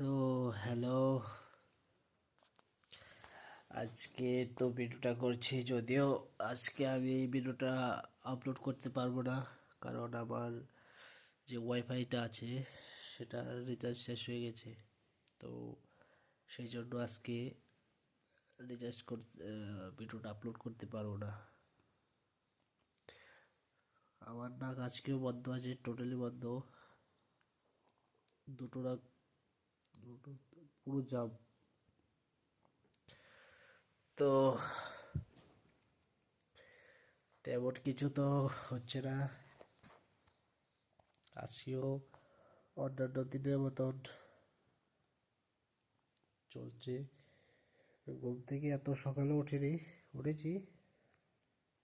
So hello, আজকে তো ভিডিওটা করছি, যদিও আজকে আমি এই ভিডিওটা আপলোড করতে পারবো না, কারণ আমার যে ওয়াইফাইটা আছে সেটা রিচার্জ শেষ হয়ে গেছে। তো সেই জন্য আজকে রিচার্জ করতে ভিডিওটা আপলোড করতে পারবো না। আমার নাক আজকেও বন্ধ আছে, টোটালি বন্ধ, দুটো নাক পুরো জাম। তো তেমন কিছু তো হচ্ছে না, আজকেও অন্যান্য দিনের মতন চলছে। ঘুম থেকে এত সকালে উঠেছি,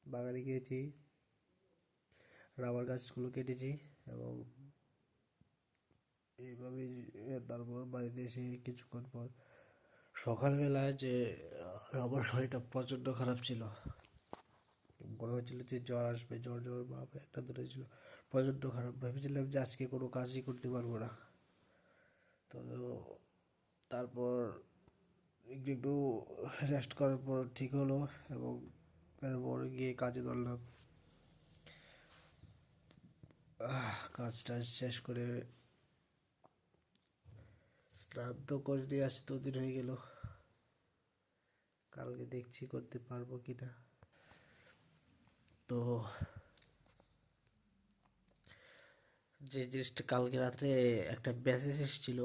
বাগানে গিয়েছি, রাবার গাছগুলো কেটেছি এবং এইভাবে তারপর বাড়িতে এসে কিছুক্ষণ পর সকালবেলায় যে আমার শরীরটা প্রচণ্ড খারাপ ছিল, মনে হচ্ছিল যে জ্বর আসবে, জ্বর জ্বর ভাব একটা ধরেছিল, প্রচণ্ড খারাপ। ভেবেছিলাম যে আজকে কোনো কাজই করতে পারবো না। তো তারপর একটু একটু রেস্ট করার পর ঠিক হলো এবং তারপর গিয়ে কাজে ধরলাম। কাজটা শেষ করে স্নান তো করে নিয়ে আসতে 2 দিন হয়ে গেল, কালকে দেখছি করতে পারবো কি না। তো যে জিনিসটা কালকে রাত্রে একটা মেসেজ এসেছিল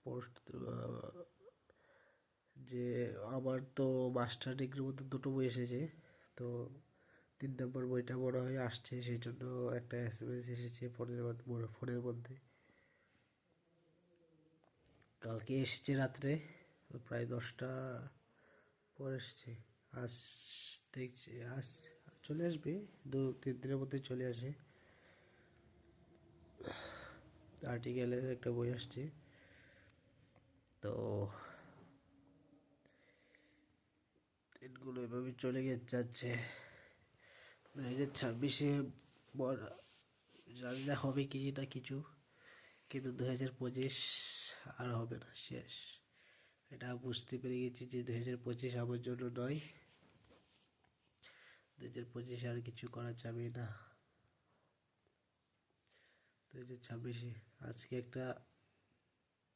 পোস্ট, যে আমার তো মাস্টার ডিগ্রির মধ্যে 2টো বই এসেছে, তো 3 নম্বর বইটা মনে হয় আসছে, সেই জন্য একটা SMS এসেছে ফোনের মধ্যে। কালকে এসেছে রাত্রে, প্রায় 10টা পর এসছে। আজ দেখছি আজ চলে আসবে, 2-3 দিনের মধ্যে চলে আসে। আর্টিকেলের একটা বই আসছে। তো দিনগুলো এভাবে চলে যাচ্ছে। 2026-এ জানি না হবে কি না কিছু, কিন্তু 2025 আর হবে না, শেষ। এটা বুঝতে পেরে গেছি যে 2025 আমার জন্য নয়, 2025 আর কিছু করা যাবে না। 2026-এ আজকে একটা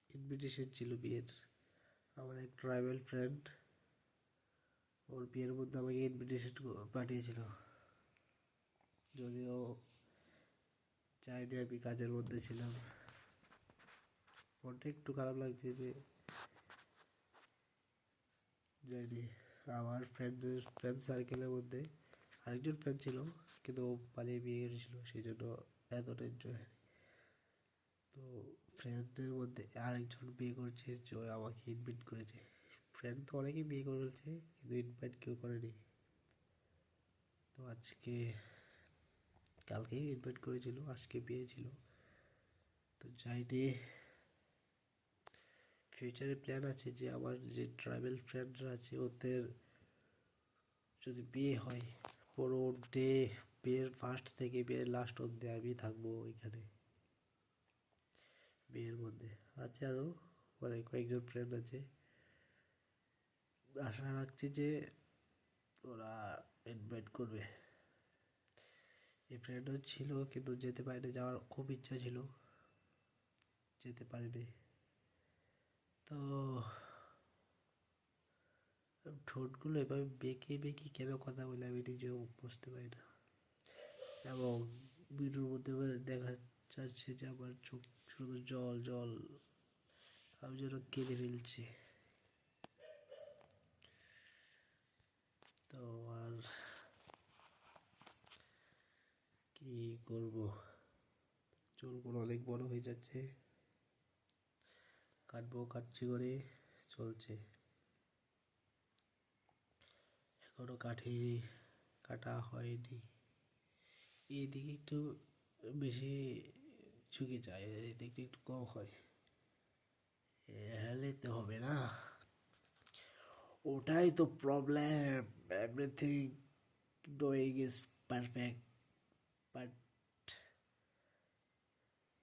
ইনভিটেশন ছিল বিয়ের, আমার এক ট্রাইবাল ফ্রেন্ড, ওর বিয়ের মধ্যে আমাকে ইনভিটেশন পাঠিয়েছিল, যদিও চাইনি, আমি কাজের মধ্যে ছিলাম। মনটা একটু খারাপ লাগছে যে যাইনি। আমার ফ্রেন্ড সার্কেলের মধ্যে আরেকজন ফ্রেন্ড ছিল, কিন্তু ও পালিয়ে বিয়ে করেছিল, সেই জন্য এতটা এনজয় হয়নি। তো ফ্রেন্ডদের মধ্যে আরেকজন বিয়ে করেছে, যে আমাকে ইনভাইট করেছে। ফ্রেন্ড তো অনেকেই বিয়ে করেছে, কিন্তু ইনভাইট কেউ করেনি। তো কালকেই ইনভাইট করেছিল, আজকে বিয়ে ছিল, তো যাইনি। ফিউচারে প্ল্যান আছে যে আমার যে ট্রাইবেল ফ্রেন্ডরা আছে ওদের যদি বিয়ে হয়, পুরো ডে, বিয়ের ফার্স্ট থেকে বিয়ের লাস্ট অব্দি আমি থাকবো ওইখানে বিয়ের মধ্যে। আছে আরও মানে কয়েকজন ফ্রেন্ড আছে, আশা রাখছি যে ওরা ইনভাইট করবে। এই ফ্রেন্ডও ছিল কিন্তু যেতে পারিনি, যাওয়ার খুব ইচ্ছা ছিল, যেতে পারিনি। তো ঠোঁটগুলো এভাবে বেঁকে বেঁকে কেন কথা বলে আমি নিজেও বুঝতে পারি না, এবং ভিডিওর মধ্যে দেখা যাচ্ছে যে আমার চোখ শুধু জল জল, আমি যেন কেঁদে ফেলছি। তো আর কি করব, চুলগুলো অনেক বড় হয়ে যাচ্ছে, কাটছি করে চলছে, এখনো কাটা হয়নি। এইদিকে একটু বেশি ঝুঁকে যায়, এদিকে একটু কম হয়, হেলে তো হবে না, ওটাই তো problem. Everything doing is perfect, but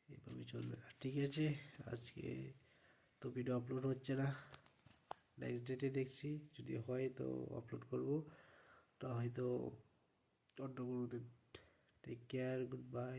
এভাবে চলবে না। ঠিক আছে, আজকে তো ভিডিও আপলোড হচ্ছে না, নেক্সট ডেটে দেখছি, যদি হয় তো আপলোড করবো, তা হয়তো অন্য কোনো দিন। Take care, good by.